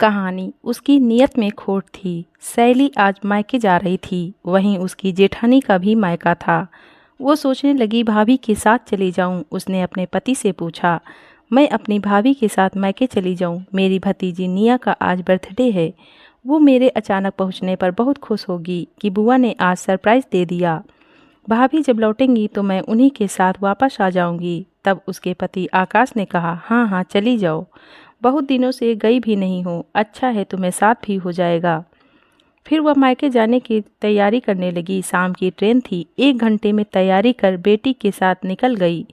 कहानी। उसकी नीयत में खोट थी। सैली आज मायके जा रही थी, वहीं उसकी जेठानी का भी मायका था। वो सोचने लगी भाभी के साथ चली जाऊं। उसने अपने पति से पूछा, मैं अपनी भाभी के साथ मायके चली जाऊं? मेरी भतीजी निया का आज बर्थडे है। वो मेरे अचानक पहुंचने पर बहुत खुश होगी कि बुआ ने आज सरप्राइज़ दे दिया। भाभी जब लौटेंगी तो मैं उन्हीं के साथ वापस आ जाऊंगी। तब उसके पति आकाश ने कहा, हाँ हाँ चली जाओ, बहुत दिनों से गई भी नहीं हो, अच्छा है तुम्हें साथ भी हो जाएगा। फिर वह मायके जाने की तैयारी करने लगी। शाम की ट्रेन थी। 1 घंटे में तैयारी कर बेटी के साथ निकल गई।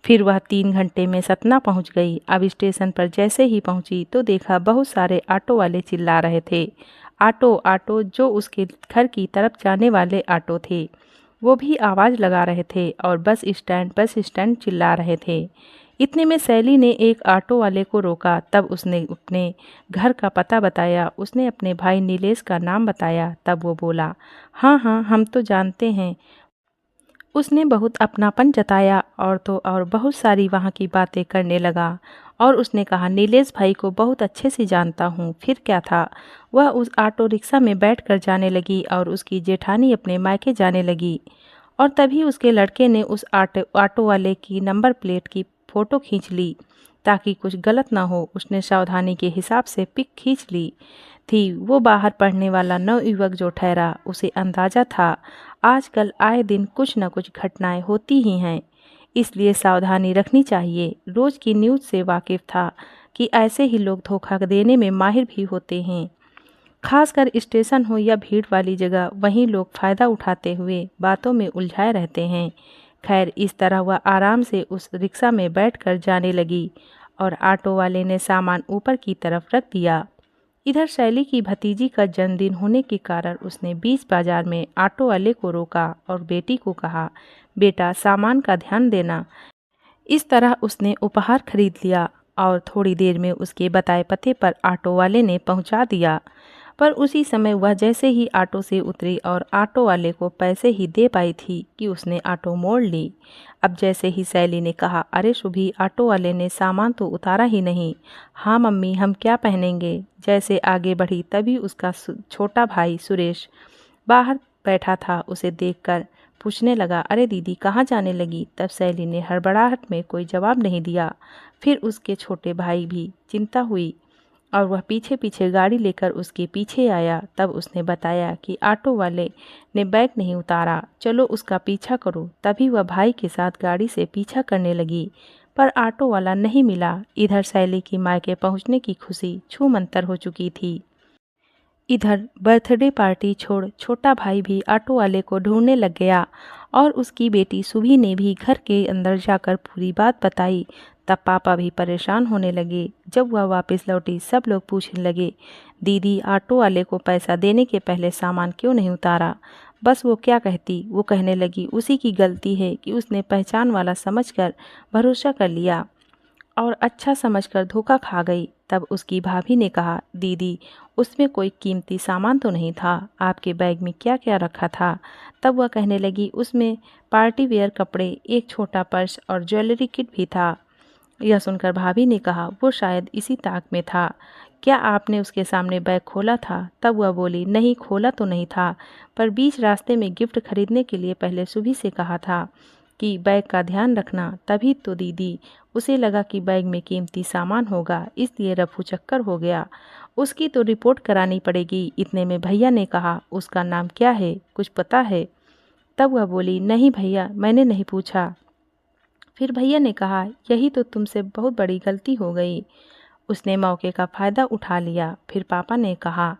फिर वह 3 घंटे में सतना पहुंच गई। अब स्टेशन पर जैसे ही पहुंची तो देखा बहुत सारे ऑटो वाले चिल्ला रहे थे। ऑटो ऑटो, जो उसके घर की तरफ जाने वाले ऑटो थे वो भी आवाज़ लगा रहे थे और बस स्टैंड चिल्ला रहे थे। इतने में सैली ने एक ऑटो वाले को रोका। तब उसने अपने घर का पता बताया। उसने अपने भाई नीलेश का नाम बताया। तब वो बोला, हाँ हाँ हम तो जानते हैं। उसने बहुत अपनापन जताया और तो और बहुत सारी वहाँ की बातें करने लगा। और उसने कहा, नीलेश भाई को बहुत अच्छे से जानता हूँ। फिर क्या था, वह उस ऑटो रिक्शा में बैठकर जाने लगी और उसकी जेठानी अपने मायके जाने लगी। और तभी उसके लड़के ने उस ऑटो वाले की नंबर प्लेट की फ़ोटो खींच ली ताकि कुछ गलत ना हो। उसने सावधानी के हिसाब से पिक खींच ली थी। वो बाहर पढ़ने वाला नवयुवक जो ठहरा, उसे अंदाज़ा था आजकल आए दिन कुछ न कुछ घटनाएं होती ही हैं, इसलिए सावधानी रखनी चाहिए। रोज़ की न्यूज़ से वाकिफ़ था कि ऐसे ही लोग धोखा देने में माहिर भी होते हैं। खासकर स्टेशन हो या भीड़ वाली जगह, वहीं लोग फ़ायदा उठाते हुए बातों में उलझाए रहते हैं। खैर, इस तरह वह आराम से उस रिक्शा में बैठकर जाने लगी और ऑटो वाले ने सामान ऊपर की तरफ रख दिया। इधर शैली की भतीजी का जन्मदिन होने के कारण उसने बीच बाजार में ऑटो वाले को रोका और बेटी को कहा, बेटा सामान का ध्यान देना। इस तरह उसने उपहार खरीद लिया और थोड़ी देर में उसके बताए पते पर ऑटो वाले ने पहुंचा दिया। पर उसी समय वह जैसे ही ऑटो से उतरी और ऑटो वाले को पैसे ही दे पाई थी कि उसने ऑटो मोड़ ली। अब जैसे ही सैली ने कहा, अरे शुभी, ऑटो वाले ने सामान तो उतारा ही नहीं। हाँ मम्मी, हम क्या पहनेंगे? जैसे आगे बढ़ी तभी उसका छोटा भाई सुरेश बाहर बैठा था। उसे देखकर पूछने लगा, अरे दीदी कहाँ जाने लगी? तब सैली ने हड़बड़ाहट में कोई जवाब नहीं दिया। फिर उसके छोटे भाई भी चिंता हुई और वह पीछे पीछे गाड़ी लेकर उसके पीछे आया। तब उसने बताया कि ऑटो वाले ने बैग नहीं उतारा, चलो उसका पीछा करो। तभी वह भाई के साथ गाड़ी से पीछा करने लगी, पर ऑटो वाला नहीं मिला। इधर सैली की मायके पहुंचने की खुशी छूमंतर हो चुकी थी। इधर बर्थडे पार्टी छोड़ छोटा भाई भी ऑटो वाले को ढूंढने लग गया और उसकी बेटी सुभी ने भी घर के अंदर जाकर पूरी बात बताई। तब पापा भी परेशान होने लगे। जब वह वापस लौटी, सब लोग पूछने लगे, दीदी ऑटो वाले को पैसा देने के पहले सामान क्यों नहीं उतारा? बस वो क्या कहती? वो कहने लगी उसी की गलती है कि उसने पहचान वाला समझकर भरोसा कर लिया और अच्छा समझकर धोखा खा गई। तब उसकी भाभी ने कहा, दीदी उसमें कोई कीमती सामान तो नहीं था? आपके बैग में क्या क्या रखा था? तब वह कहने लगी, उसमें पार्टी वेयर कपड़े, एक छोटा पर्स और ज्वेलरी किट भी था। यह सुनकर भाभी ने कहा, वो शायद इसी ताक में था। क्या आपने उसके सामने बैग खोला था? तब वह बोली, नहीं खोला तो नहीं था, पर बीच रास्ते में गिफ्ट खरीदने के लिए पहले सुबह से कहा था कि बैग का ध्यान रखना। तभी तो दीदी उसे लगा कि बैग में कीमती सामान होगा, इसलिए रफू चक्कर हो गया। उसकी तो रिपोर्ट करानी पड़ेगी। इतने में भैया ने कहा, उसका नाम क्या है, कुछ पता है? तब वह बोली, नहीं भैया, मैंने नहीं पूछा। फिर भैया ने कहा, यही तो तुमसे बहुत बड़ी गलती हो गई। उसने मौके का फ़ायदा उठा लिया। फिर पापा ने कहा,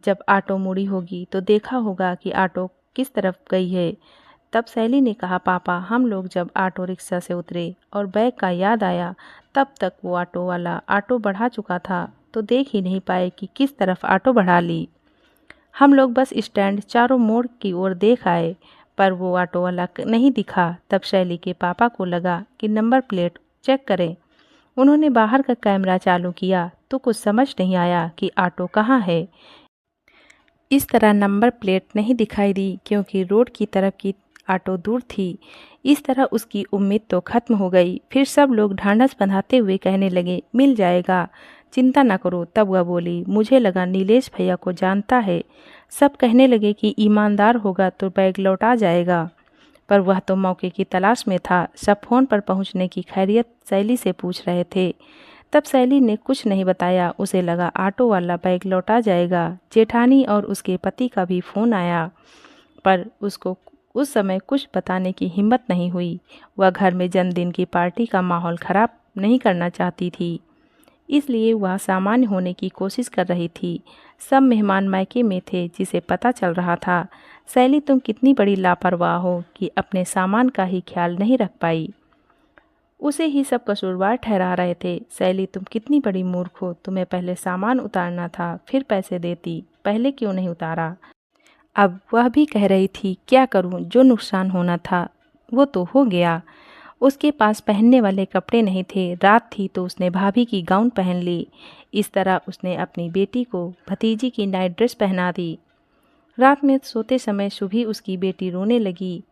जब ऑटो मुड़ी होगी तो देखा होगा कि ऑटो किस तरफ गई है। तब सैली ने कहा, पापा हम लोग जब ऑटो रिक्शा से उतरे और बैग का याद आया, तब तक वो ऑटो वाला ऑटो बढ़ा चुका था, तो देख ही नहीं पाए कि किस तरफ ऑटो बढ़ा ली। हम लोग बस स्टैंड चारों मोड़ की ओर देख आए, पर वो ऑटो वाला नहीं दिखा। तब शैली के पापा को लगा कि नंबर प्लेट चेक करें। उन्होंने बाहर का कैमरा चालू किया तो कुछ समझ नहीं आया कि ऑटो कहाँ है। इस तरह नंबर प्लेट नहीं दिखाई दी क्योंकि रोड की तरफ की ऑटो दूर थी। इस तरह उसकी उम्मीद तो खत्म हो गई। फिर सब लोग ढांढस बंधाते हुए कहने लगे, मिल जाएगा, चिंता न करो। तब वह बोली, मुझे लगा नीलेश भैया को जानता है। सब कहने लगे कि ईमानदार होगा तो बैग लौटा जाएगा, पर वह तो मौके की तलाश में था। सब फ़ोन पर पहुंचने की खैरियत शैली से पूछ रहे थे। तब शैली ने कुछ नहीं बताया। उसे लगा ऑटो वाला बैग लौटा जाएगा। जेठानी और उसके पति का भी फ़ोन आया, पर उसको उस समय कुछ बताने की हिम्मत नहीं हुई। वह घर में जन्मदिन की पार्टी का माहौल ख़राब नहीं करना चाहती थी, इसलिए वह सामान्य होने की कोशिश कर रही थी। सब मेहमान मायके में थे, जिसे पता चल रहा था, शैली तुम कितनी बड़ी लापरवाह हो कि अपने सामान का ही ख्याल नहीं रख पाई। उसे ही सब कसूरवार ठहरा रहे थे। शैली तुम कितनी बड़ी मूर्ख हो, तुम्हें पहले सामान उतारना था, फिर पैसे देती, पहले क्यों नहीं उतारा। अब वह भी कह रही थी, क्या करूं, जो नुकसान होना था वो तो हो गया। उसके पास पहनने वाले कपड़े नहीं थे। रात थी तो उसने भाभी की गाउन पहन ली। इस तरह उसने अपनी बेटी को भतीजी की नाइट ड्रेस पहना दी। रात में सोते समय सुबह उसकी बेटी रोने लगी।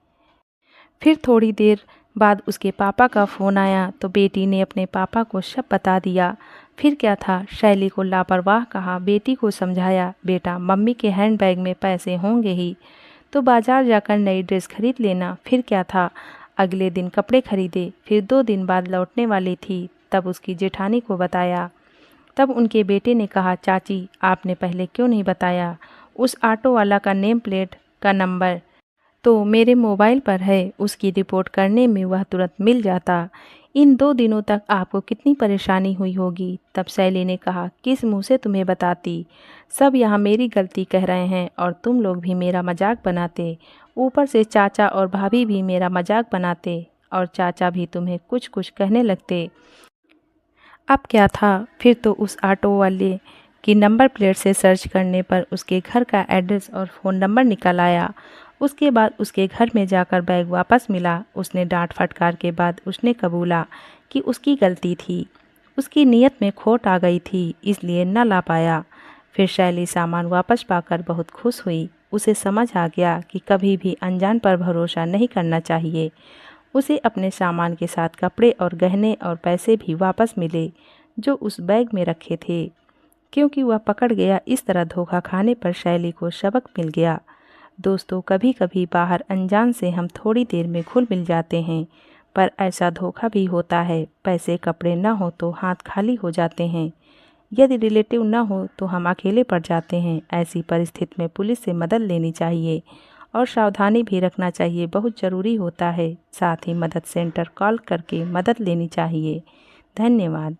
फिर थोड़ी देर बाद उसके पापा का फ़ोन आया तो बेटी ने अपने पापा को सब बता दिया। फिर क्या था, शैली को लापरवाह कहा, बेटी को समझाया, बेटा मम्मी के हैंडबैग में पैसे होंगे ही तो बाजार जाकर नई ड्रेस खरीद लेना। फिर क्या था, अगले दिन कपड़े खरीदे। फिर 2 दिन बाद लौटने वाली थी, तब उसकी जेठानी को बताया। तब उनके बेटे ने कहा, चाची आपने पहले क्यों नहीं बताया, उस ऑटो वाला का नेम प्लेट का नंबर तो मेरे मोबाइल पर है, उसकी रिपोर्ट करने में वह तुरंत मिल जाता। इन 2 दिनों तक आपको कितनी परेशानी हुई होगी। तब शैली ने कहा, किस मुंह से तुम्हें बताती, सब यहाँ मेरी गलती कह रहे हैं और तुम लोग भी मेरा मजाक बनाते। ऊपर से चाचा और भाभी भी मेरा मजाक बनाते और चाचा भी तुम्हें कुछ कुछ कहने लगते। अब क्या था, फिर तो उस ऑटो वाले की नंबर प्लेट से सर्च करने पर उसके घर का एड्रेस और फ़ोन नंबर निकल आया। उसके बाद उसके घर में जाकर बैग वापस मिला। उसने डांट फटकार के बाद उसने कबूला कि उसकी गलती थी, उसकी नीयत में खोट आ गई थी, इसलिए न ला पाया। फिर शैली सामान वापस पाकर बहुत खुश हुई। उसे समझ आ गया कि कभी भी अनजान पर भरोसा नहीं करना चाहिए। उसे अपने सामान के साथ कपड़े और गहने और पैसे भी वापस मिले जो उस बैग में रखे थे। क्योंकि वह पकड़ गया, इस तरह धोखा खाने पर शैली को सबक मिल गया। दोस्तों, कभी कभी बाहर अनजान से हम थोड़ी देर में घुल मिल जाते हैं, पर ऐसा धोखा भी होता है। पैसे कपड़े न हो तो हाथ खाली हो जाते हैं। यदि रिलेटिव न हो तो हम अकेले पड़ जाते हैं। ऐसी परिस्थिति में पुलिस से मदद लेनी चाहिए और सावधानी भी रखना चाहिए, बहुत ज़रूरी होता है। साथ ही मदद सेंटर कॉल करके मदद लेनी चाहिए। धन्यवाद।